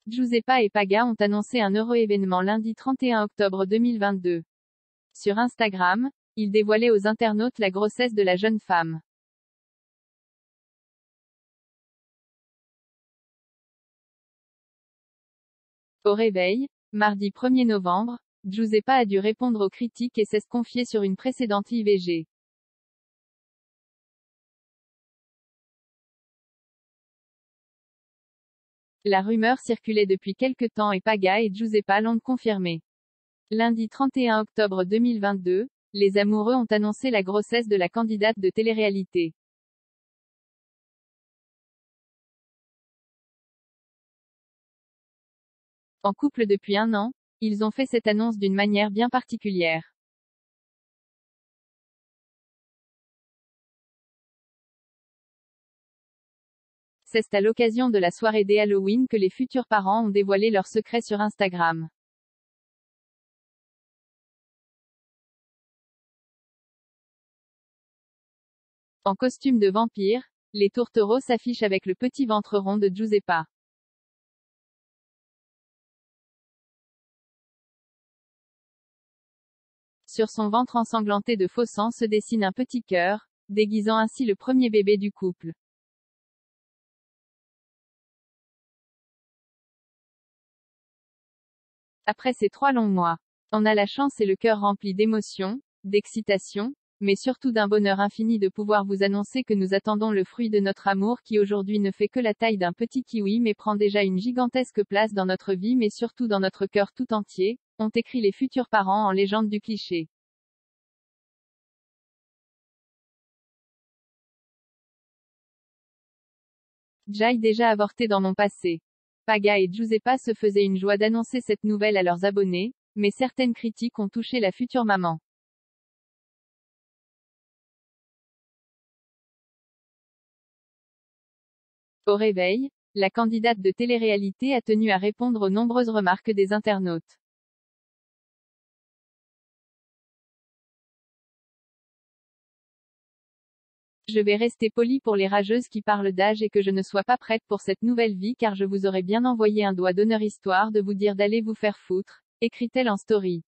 Giuseppa et Paga ont annoncé un heureux événement lundi 31 octobre 2022. Sur Instagram, ils dévoilaient aux internautes la grossesse de la jeune femme. Au réveil, mardi 1er novembre, Giuseppa a dû répondre aux critiques et s'est confiée sur une précédente IVG. La rumeur circulait depuis quelque temps et Paga et Giuseppa l'ont confirmé. Lundi 31 octobre 2022, les amoureux ont annoncé la grossesse de la candidate de télé-réalité. En couple depuis 1 an, ils ont fait cette annonce d'une manière bien particulière. C'est à l'occasion de la soirée des Halloween que les futurs parents ont dévoilé leurs secrets sur Instagram. En costume de vampire, les tourtereaux s'affichent avec le petit ventre rond de Giuseppa. Sur son ventre ensanglanté de faux sang se dessine un petit cœur, déguisant ainsi le premier bébé du couple. Après ces 3 longs mois, on a la chance et le cœur rempli d'émotions, d'excitation, mais surtout d'un bonheur infini de pouvoir vous annoncer que nous attendons le fruit de notre amour qui aujourd'hui ne fait que la taille d'un petit kiwi mais prend déjà une gigantesque place dans notre vie mais surtout dans notre cœur tout entier, ont écrit les futurs parents en légende du cliché. J'ai déjà avorté dans mon passé. Paga et Giuseppa se faisaient une joie d'annoncer cette nouvelle à leurs abonnés, mais certaines critiques ont touché la future maman. Au réveil, la candidate de télé-réalité a tenu à répondre aux nombreuses remarques des internautes. Je vais rester polie pour les rageuses qui parlent d'âge et que je ne sois pas prête pour cette nouvelle vie car je vous aurais bien envoyé un doigt d'honneur histoire de vous dire d'aller vous faire foutre, écrit-elle en story.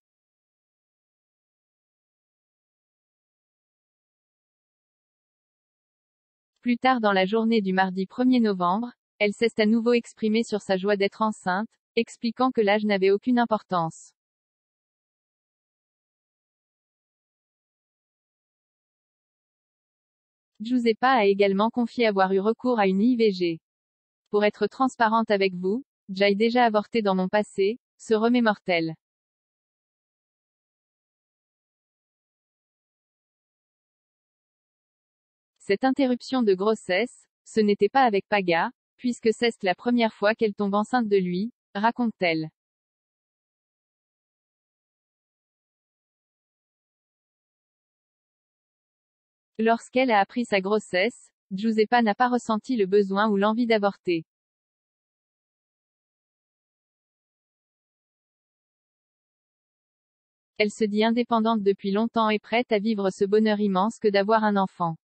Plus tard dans la journée du mardi 1er novembre, elle s'est à nouveau exprimée sur sa joie d'être enceinte, expliquant que l'âge n'avait aucune importance. Giuseppa a également confié avoir eu recours à une IVG. Pour être transparente avec vous, j'ai déjà avorté dans mon passé, se remémore-t-elle. Cette interruption de grossesse, ce n'était pas avec Paga, puisque c'est la première fois qu'elle tombe enceinte de lui, raconte-t-elle. Lorsqu'elle a appris sa grossesse, Giuseppa n'a pas ressenti le besoin ou l'envie d'avorter. Elle se dit indépendante depuis longtemps et prête à vivre ce bonheur immense que d'avoir un enfant.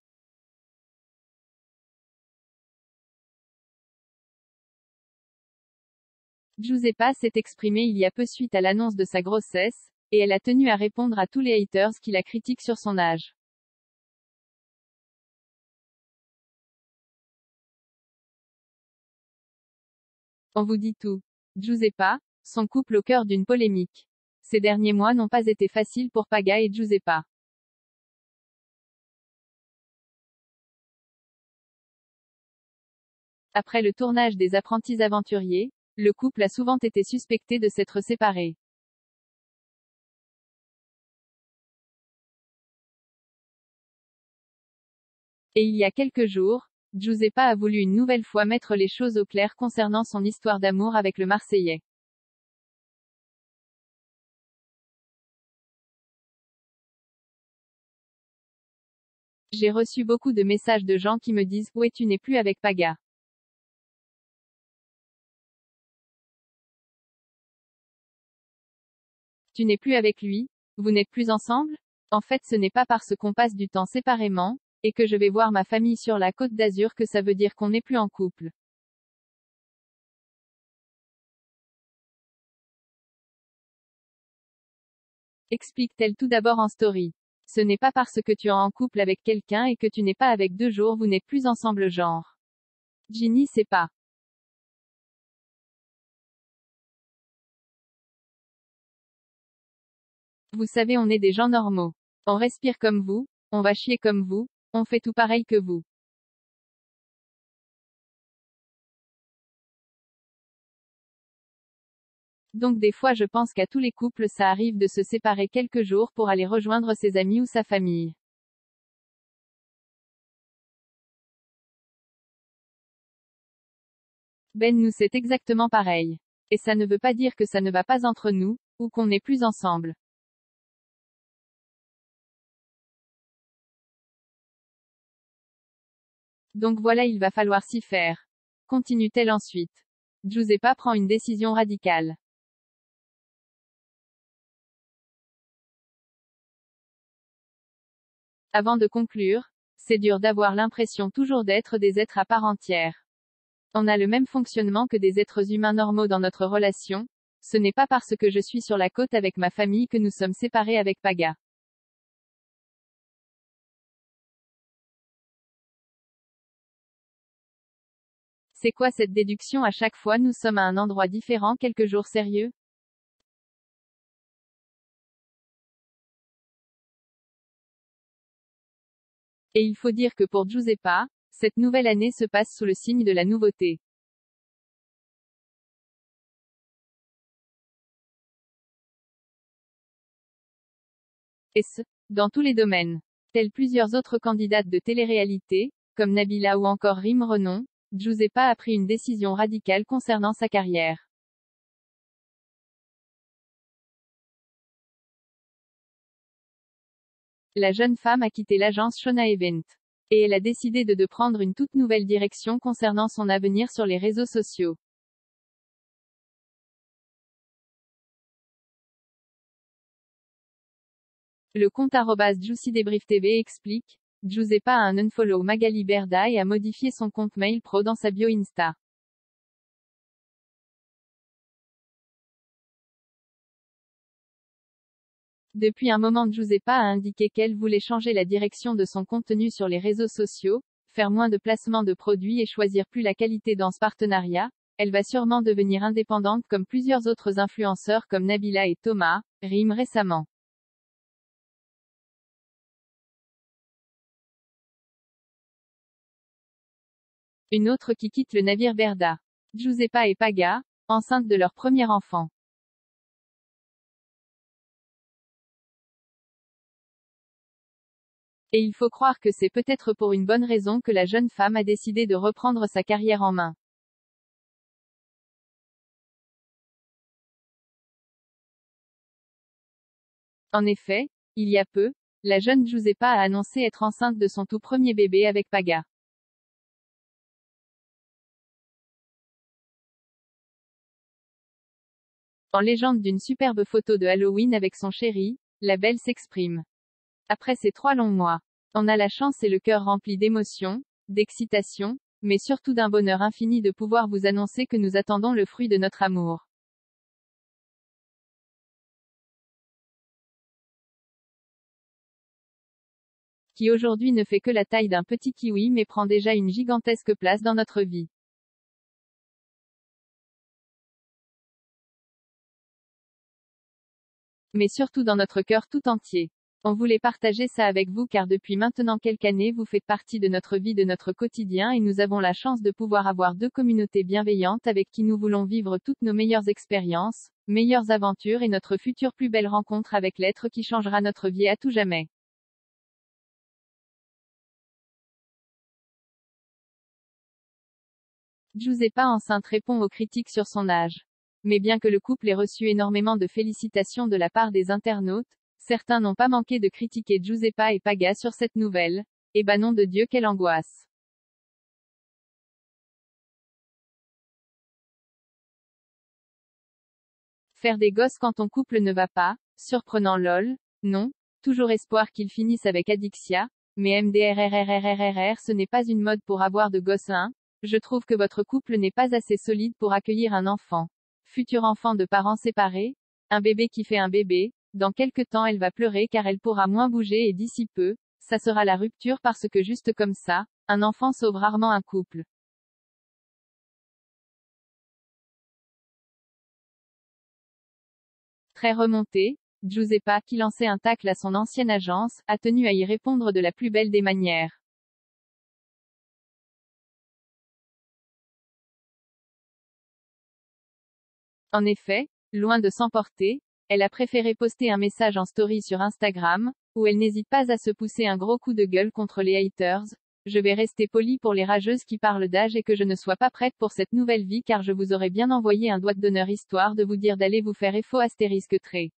Giuseppa s'est exprimée il y a peu suite à l'annonce de sa grossesse, et elle a tenu à répondre à tous les haters qui la critiquent sur son âge. On vous dit tout. Giuseppa, son couple au cœur d'une polémique. Ces derniers mois n'ont pas été faciles pour Paga et Giuseppa. Après le tournage des Apprentis aventuriers, le couple a souvent été suspecté de s'être séparé. Et il y a quelques jours, Giuseppa a voulu une nouvelle fois mettre les choses au clair concernant son histoire d'amour avec le Marseillais. J'ai reçu beaucoup de messages de gens qui me disent « Ouais, tu n'es plus avec Paga. Tu n'es plus avec lui, vous n'êtes plus ensemble ?» En fait, ce n'est pas parce qu'on passe du temps séparément, et que je vais voir ma famille sur la Côte d'Azur que ça veut dire qu'on n'est plus en couple. explique-t-elle tout d'abord en story. Ce n'est pas parce que tu es en couple avec quelqu'un et que tu n'es pas avec 2 jours vous n'êtes plus ensemble genre. Ginny sait pas. Vous savez on est des gens normaux. On respire comme vous, on va chier comme vous, on fait tout pareil que vous. Donc des fois je pense qu'à tous les couples ça arrive de se séparer quelques jours pour aller rejoindre ses amis ou sa famille. Ben nous c'est exactement pareil. Et ça ne veut pas dire que ça ne va pas entre nous, ou qu'on n'est plus ensemble. Donc voilà il va falloir s'y faire. Continue-t-elle ensuite. Giuseppa prend une décision radicale. Avant de conclure, c'est dur d'avoir l'impression toujours d'être des êtres à part entière. On a le même fonctionnement que des êtres humains normaux dans notre relation. Ce n'est pas parce que je suis sur la côte avec ma famille que nous sommes séparés avec Paga. C'est quoi cette déduction à chaque fois nous sommes à un endroit différent quelques jours sérieux? Et il faut dire que pour Giuseppa, cette nouvelle année se passe sous le signe de la nouveauté. Et ce, dans tous les domaines. Tels plusieurs autres candidates de télé-réalité, comme Nabila ou encore Rim Renon, Giuseppa a pris une décision radicale concernant sa carrière. La jeune femme a quitté l'agence Shona Event. Et elle a décidé de prendre une toute nouvelle direction concernant son avenir sur les réseaux sociaux. Le compte @JuicyDebriefTV explique, Giuseppa a un unfollow Magali Berda et a modifié son compte mail pro dans sa bio Insta. Depuis un moment Giuseppa a indiqué qu'elle voulait changer la direction de son contenu sur les réseaux sociaux, faire moins de placements de produits et choisir plus la qualité dans ce partenariat. Elle va sûrement devenir indépendante comme plusieurs autres influenceurs comme Nabila et Thomas, Rim récemment. Une autre qui quitte le navire Berda. Giuseppa et Paga, enceintes de leur premier enfant. Et il faut croire que c'est peut-être pour une bonne raison que la jeune femme a décidé de reprendre sa carrière en main. En effet, il y a peu, la jeune Giuseppa a annoncé être enceinte de son tout premier bébé avec Paga. En légende d'une superbe photo de Halloween avec son chéri, la belle s'exprime. Après ces 3 longs mois, on a la chance et le cœur rempli d'émotions, d'excitation, mais surtout d'un bonheur infini de pouvoir vous annoncer que nous attendons le fruit de notre amour. Qui aujourd'hui ne fait que la taille d'un petit kiwi mais prend déjà une gigantesque place dans notre vie. Mais surtout dans notre cœur tout entier. On voulait partager ça avec vous car depuis maintenant quelques années vous faites partie de notre vie, de notre quotidien et nous avons la chance de pouvoir avoir 2 communautés bienveillantes avec qui nous voulons vivre toutes nos meilleures expériences, meilleures aventures et notre future plus belle rencontre avec l'être qui changera notre vie à tout jamais. Giuseppa enceinte répond aux critiques sur son âge. Mais bien que le couple ait reçu énormément de félicitations de la part des internautes, certains n'ont pas manqué de critiquer Giuseppa et Paga sur cette nouvelle. Eh ben nom de Dieu quelle angoisse. Faire des gosses quand ton couple ne va pas, surprenant lol, non, toujours espoir qu'ils finissent avec Adixia, mais MDRRRRRR ce n'est pas une mode pour avoir de gosses hein, je trouve que votre couple n'est pas assez solide pour accueillir un enfant. Futur enfant de parents séparés, un bébé qui fait un bébé, dans quelque temps elle va pleurer car elle pourra moins bouger et d'ici peu, ça sera la rupture parce que juste comme ça, un enfant sauve rarement un couple. Très remonté, Giuseppa, qui lançait un tacle à son ancienne agence, a tenu à y répondre de la plus belle des manières. En effet, loin de s'emporter, elle a préféré poster un message en story sur Instagram, où elle n'hésite pas à se pousser un gros coup de gueule contre les haters. Je vais rester polie pour les rageuses qui parlent d'âge et que je ne sois pas prête pour cette nouvelle vie car je vous aurais bien envoyé un doigt d'honneur histoire de vous dire d'aller vous faire FO *.